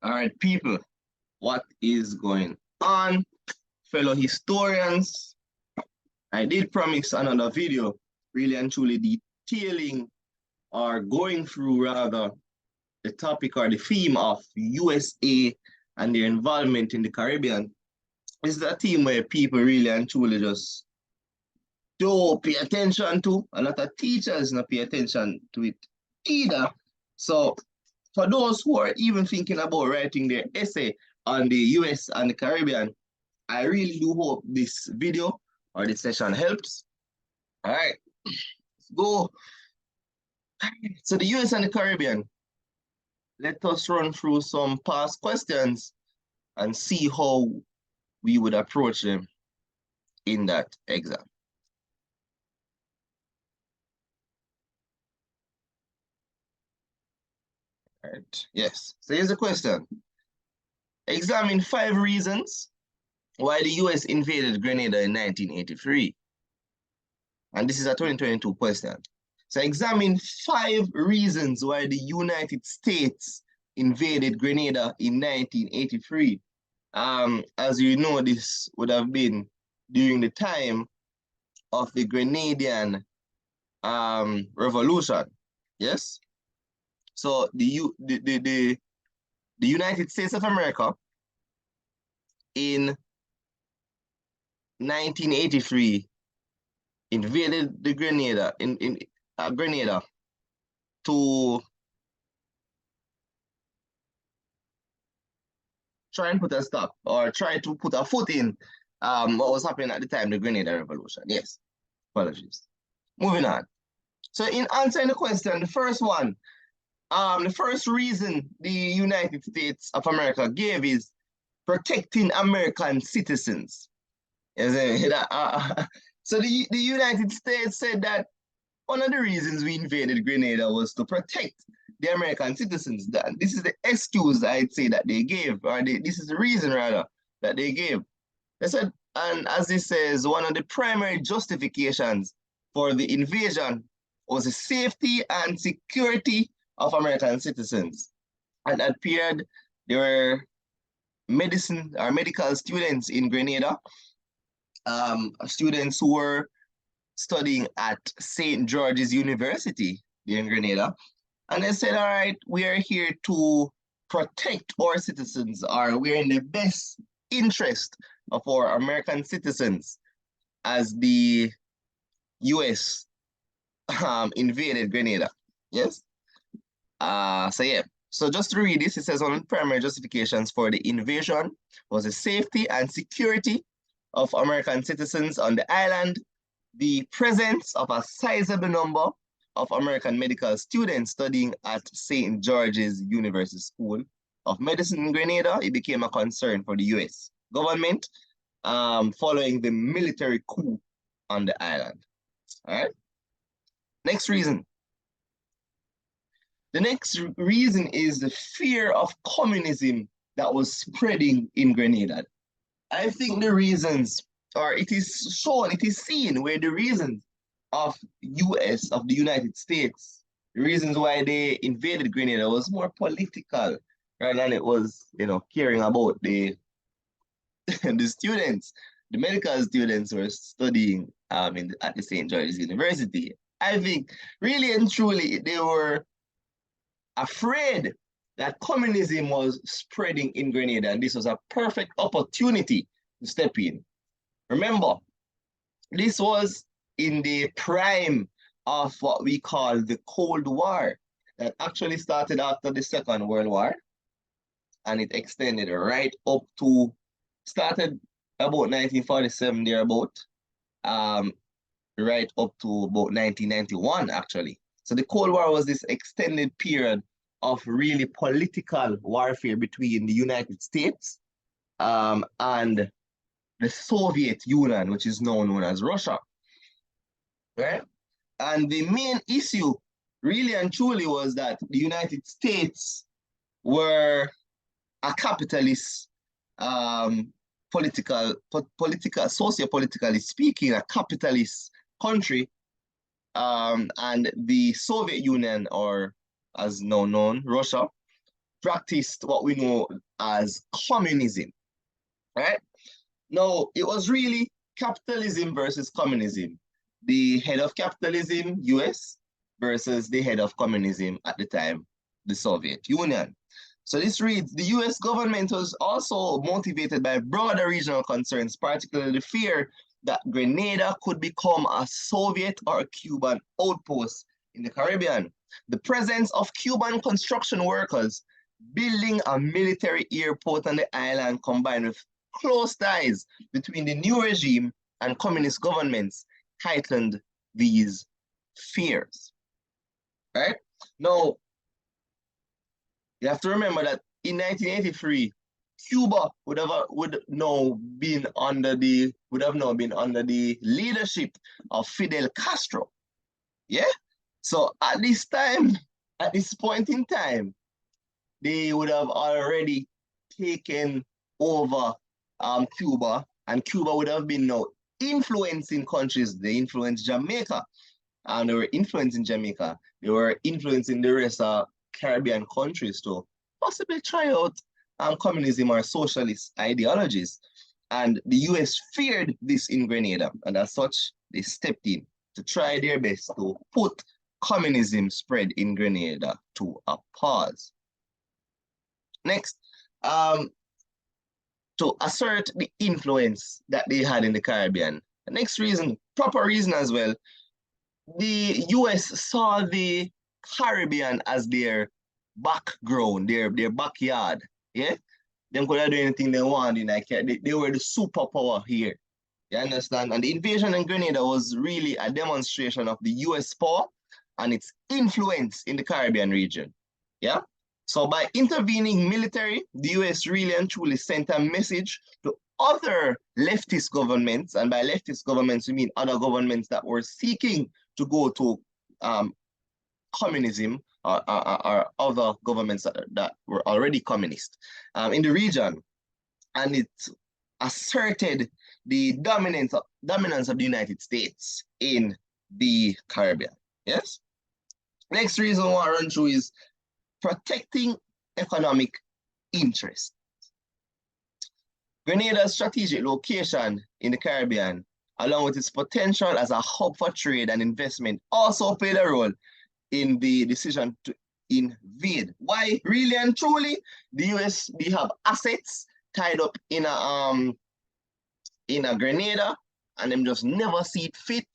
All right, people, what is going on? Fellow historians, I did promise another video, really and truly detailing or going through rather the topic or the theme of USA and their involvement in the Caribbean. This is a theme where people really and truly just don't pay attention to. A lot of teachers not pay attention to it either. So for those who are even thinking about writing their essay on the US and the Caribbean, I really do hope this video or this session helps. All right, let's go. So the US and the Caribbean, let us run through some past questions and see how we would approach them in that exam. All right, yes. So here's a question. Examine 5 reasons why the US invaded Grenada in 1983. And this is a 2022 question. So examine 5 reasons why the United States invaded Grenada in 1983. As you know, this would have been during the time of the Grenadian Revolution. Yes. So the United States of America in 1983 invaded the Grenada Grenada to try and put a stop or try to put a foot in what was happening at the time, the Grenada Revolution. Yes, apologies. Moving on. So in answering the question, the first one, the first reason the United States of America gave is protecting American citizens. So the United States said that one of the reasons we invaded Grenada was to protect the American citizens. This is the excuse I'd say that they gave, or this is the reason rather that they gave. They said, and as it says, one of the primary justifications for the invasion was the safety and security of American citizens. And at period, there were medicine or medical students in Grenada, students who were studying at St. George's University in Grenada. And they said, all right, we are here to protect our citizens, or we're in the best interest of our American citizens as the US invaded Grenada. Yes? So yeah. So just to read this, it says one of the primary justifications for the invasion was the safety and security of American citizens on the island, the presence of a sizable number of American medical students studying at St. George's University School of Medicine in Grenada. It became a concern for the US government following the military coup on the island. All right. Next reason. The next reason is the fear of communism that was spreading in Grenada. I think the reasons, or it is shown, it is seen where the reasons of the United States, the reasons why they invaded Grenada was more political rather than it was, caring about the the students, the medical students who were studying at the St. George's University. I think really and truly they were afraid that communism was spreading in Grenada, and this was a perfect opportunity to step in. Remember, this was in the prime of what we call the Cold War that actually started after the Second World War, and it extended right up to, started about 1947 thereabout, right up to about 1991 actually. So the Cold War was this extended period of really political warfare between the United States and the Soviet Union, which is now known as Russia. Right? And the main issue, really and truly, was that the United States were a capitalist, socio-politically speaking, a capitalist country, and the Soviet Union, or as now known, Russia, practiced what we know as communism, right? Now, it was really capitalism versus communism. The head of capitalism, US, versus the head of communism at the time, the Soviet Union. So this reads, the US government was also motivated by broader regional concerns, particularly the fear that Grenada could become a Soviet or a Cuban outpost in the Caribbean. The presence of Cuban construction workers building a military airport on the island combined with close ties between the new regime and communist governments heightened these fears. Right? Now, you have to remember that in 1983, Cuba would have now been under the leadership of Fidel Castro. Yeah? So at this time, at this point in time, they would have already taken over Cuba, and Cuba would have been now influencing countries. They influenced Jamaica, and they were influencing Jamaica. They were influencing the rest of Caribbean countries to possibly try out communism or socialist ideologies. And the US feared this in Grenada, and as such, they stepped in to try their best to put communism spread in Grenada to a pause. Next, to assert the influence that they had in the Caribbean. The next reason, proper reason as well, the US saw the Caribbean as their background, their backyard. Yeah? They could do anything they want in that. They were the superpower here. You understand? And the invasion in Grenada was really a demonstration of the US power and its influence in the Caribbean region. Yeah? So by intervening military, the US really and truly sent a message to other leftist governments, and by leftist governments, we mean other governments that were seeking to go to communism or other governments that were already communist in the region. And it asserted the dominance of the United States in the Caribbean. Yes? Next reason I want to run through is protecting economic interests. Grenada's strategic location in the Caribbean, along with its potential as a hub for trade and investment, also played a role in the decision to invade. Why? Really and truly, the US, they have assets tied up in a Grenada, and them just never see it fit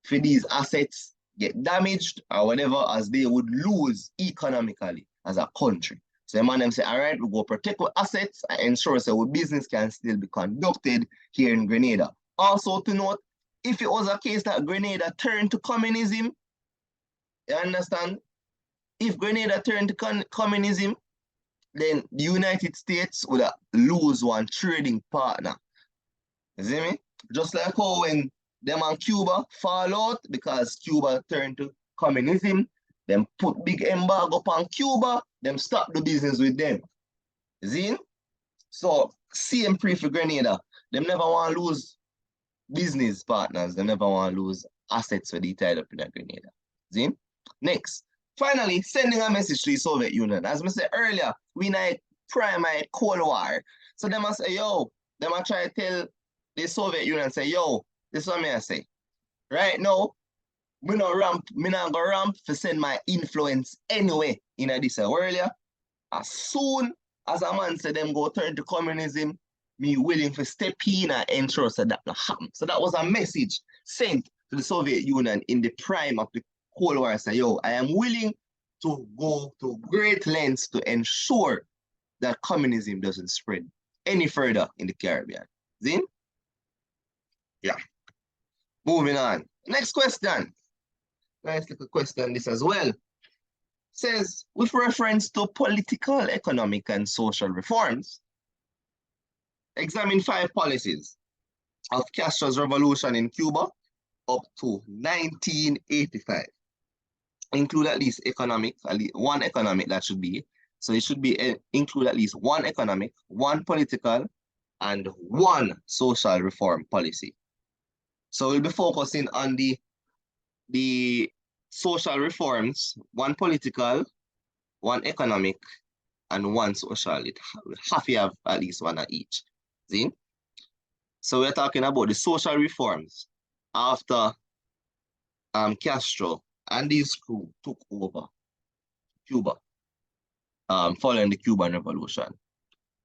for these assets get damaged or whatever, as they would lose economically as a country. So the man them say, all right, we go protect our assets and ensure that our business can still be conducted here in Grenada. Also to note, if it was a case that Grenada turned to communism, you understand? If Grenada turned to communism, then the United States would lose one trading partner. You see me? Just like how when them and Cuba fall out because Cuba turned to communism, them put big embargo upon Cuba, them stop the business with them. You see? So, same pre for Grenada. Them never want to lose business partners. They never want to lose assets for they tied up in a Grenada. See? Next. Finally, sending a message to the Soviet Union. As I said earlier, we in a primary Cold War. So they must say, yo, they must try to tell the Soviet Union, say, yo, this is what I say. Right now, me not go ramp to send my influence anyway in this earlier. As soon as a man said them go turn to communism, me willing to step in and ensure so that not happen. So that was a message sent to the Soviet Union in the prime of the Cold War. Say, yo, I am willing to go to great lengths to ensure that communism doesn't spread any further in the Caribbean. Zin? Yeah. Moving on. Next question. Nice little question this as well. Says, with reference to political, economic, and social reforms, examine 5 policies of Castro's revolution in Cuba up to 1985. Include at least one economic that should be. So it should be include at least one economic, one political, and one social reform policy. So we'll be focusing on the social reforms, one political, one economic, and one social. It have to have at least one of each. See? So we're talking about the social reforms after Castro and his crew took over Cuba following the Cuban Revolution.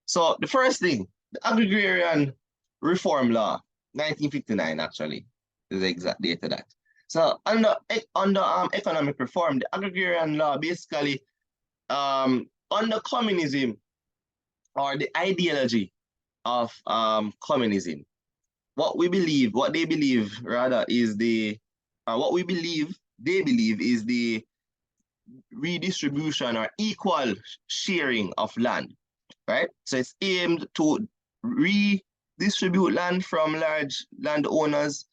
So the first thing, the Agrarian Reform Law, 1959 actually, is the exact date of that. So under economic reform, the Agrarian Law basically under communism or the ideology of communism, what they believe rather is they believe is the redistribution or equal sharing of land, right? So it's aimed to redistribute land from large landowners,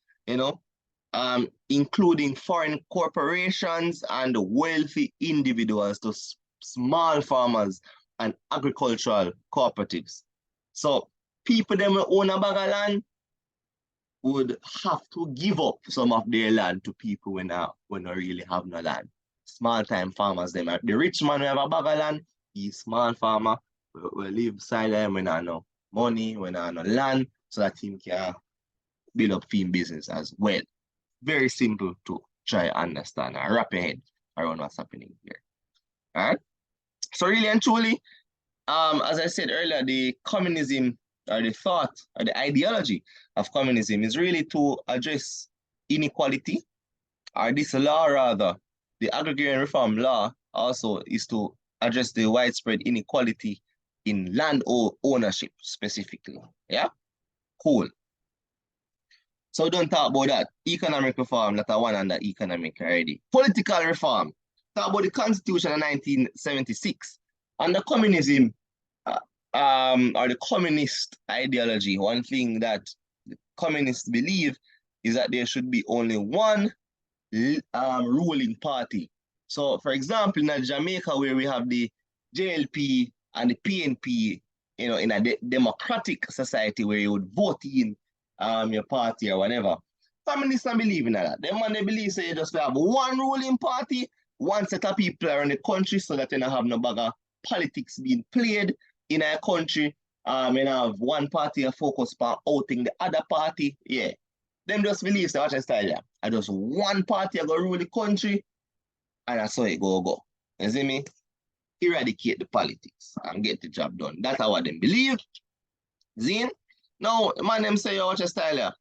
including foreign corporations and wealthy individuals to small farmers and agricultural cooperatives. So people that own a bag of land would have to give up some of their land to people when they really have no land. Small time farmers, the rich man who have a bag of land, he's small farmer, we live beside them when I know money, when I know land, so that he can build up film business as well. Very simple to try understand and wrap your head around what's happening here. All right. So really and truly, as I said earlier, the communism or the thought or the ideology of communism is really to address inequality, or this law rather, the Agrarian Reform Law also is to address the widespread inequality in land ownership specifically. Yeah? Cool. So don't talk about that. Economic reform, that I one under economic already. Political reform. Talk about the Constitution of 1976. Under communism, or the communist ideology, one thing that the communists believe is that there should be only one ruling party. So, for example, in Jamaica, where we have the JLP and the PNP, in a democratic society where you would vote in your party or whatever, communists don't believe in that. Them man, they believe say you just have one ruling party, one set of people around the country, so that you don't have no bag of politics being played in a country. Have one party a focus on outing the other party. Yeah. Them just believe that watch style, yeah. And just one party go rule the country, and that's how it go. You see me? Eradicate the politics and get the job done. That's how them believe. Zin? Now, the man them say, watch style, yeah.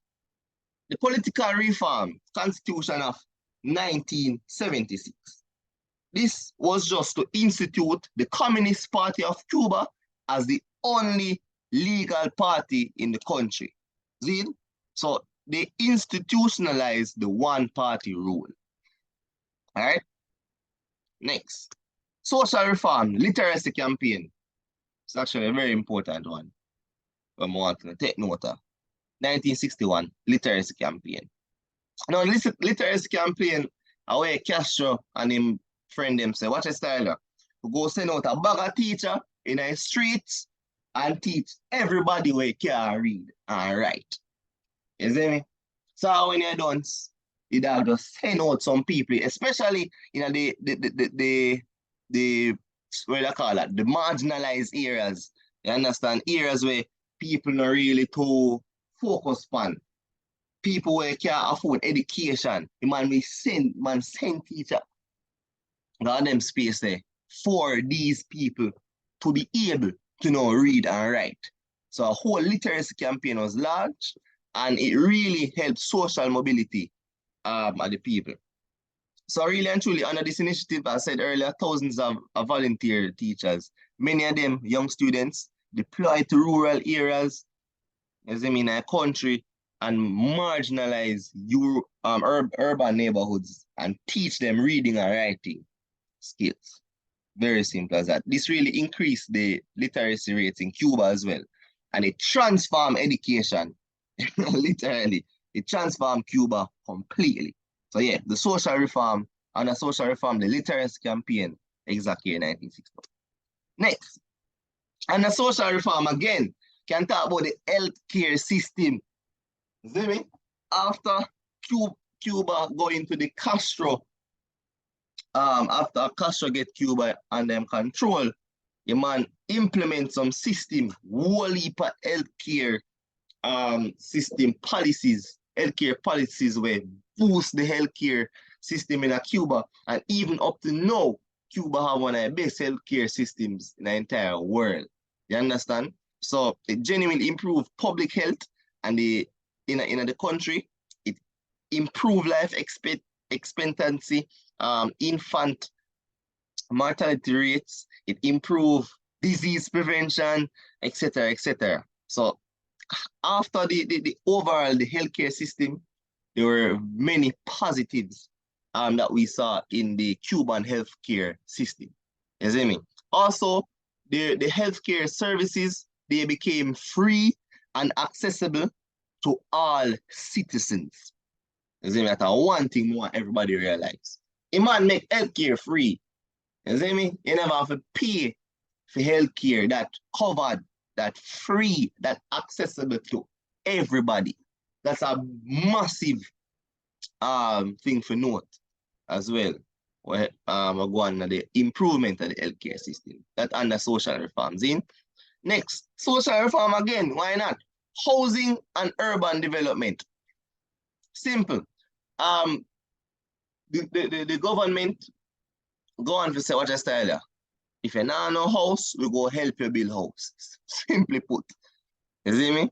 The political reform constitution of 1976. This was just to institute the Communist Party of Cuba as the only legal party in the country. See? So they institutionalized the one-party rule. All right? Next. Social reform, literacy campaign. It's actually a very important one. I'm want to take note of. 1961, literacy campaign. Now, literacy campaign, away Castro and him friend them say, watch a style. We go send out a bag of teacher in the streets and teach everybody where can read and write. You see me? So when you're done, you just send out some people, especially in the what they call it, the marginalized areas. You understand? Areas where people not really too focused on. People where can't afford education. The man send teacher. Got them space there for these people to be able to know read and write. So a whole literacy campaign was launched, and it really helped social mobility of the people. So really and truly, under this initiative, I said earlier, thousands of volunteer teachers, many of them young students, deployed to rural areas, as I mean, in a country, and marginalize urban neighborhoods and teach them reading and writing skills. Very simple as that. This really increased the literacy rates in Cuba as well. And it transformed education, literally. It transformed Cuba completely. So yeah, the social reform, the literacy campaign, exactly in 1960. Next, and the social reform again, can talk about the healthcare system. See me? After Cuba going to the Castro, after Castro get Cuba and them control, a man implement some system, whole heap of healthcare system policies, healthcare policies where boost the healthcare system in Cuba, and even up to now, Cuba have one of the best healthcare systems in the entire world. You understand? So it genuinely improved public health and in the country. It improved life expectancy, infant mortality rates. It improved disease prevention, etc., etc. So after the overall the healthcare system, there were many positives that we saw in the Cuban healthcare system. You see me? Also, the healthcare services, they became free and accessible to all citizens. You see me? That's one thing we want everybody to realize. A man make healthcare free. You see me? You never have to pay for healthcare that covered, that free, that accessible to everybody. That's a massive thing for note as well. Where we're going to the improvement of the healthcare system. That under social reforms in. Next, social reform again. Why not? Housing and urban development. Simple. The government go on to say what I style. If you not no house, we go help you build house. Simply put. You see me?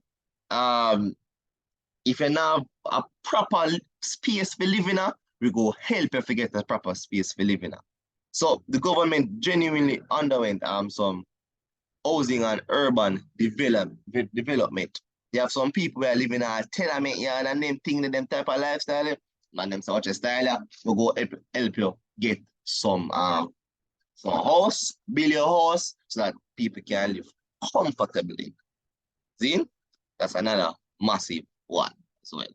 If you not have a proper space for living, we go help you to get a proper space for living. So the government genuinely underwent some housing and urban development. You have some people who are living in a tenement yard and them thing, them type of lifestyle. Man, them say what your style, we go help you get some house, build your house so that people can live comfortably. See? That's another massive one as well.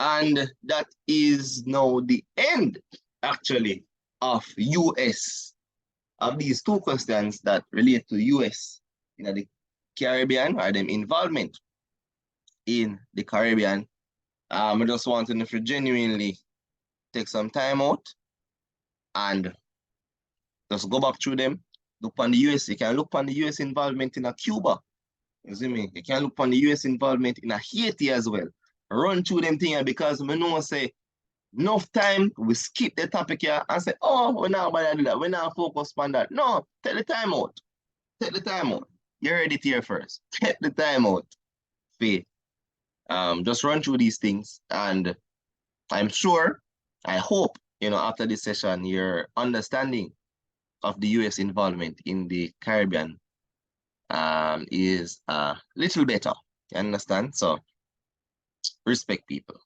And that is now the end, actually, of US, of these two questions that relate to US in the Caribbean, or them involvement in the Caribbean. I just wanted to genuinely take some time out and just go back through them, look on the US. You can look on the US involvement in a Cuba. You see me? You can look on the US involvement in a Haiti as well. Run through them things because we know say enough time we skip the topic here and say, oh, we're not about to do that. We're not focused on that. No, take the time out. Take the time out. You heard it here first. Take the time out. Just run through these things, and I'm sure, I hope, after this session, your understanding of the US involvement in the Caribbean is a little better. You understand? So respect people.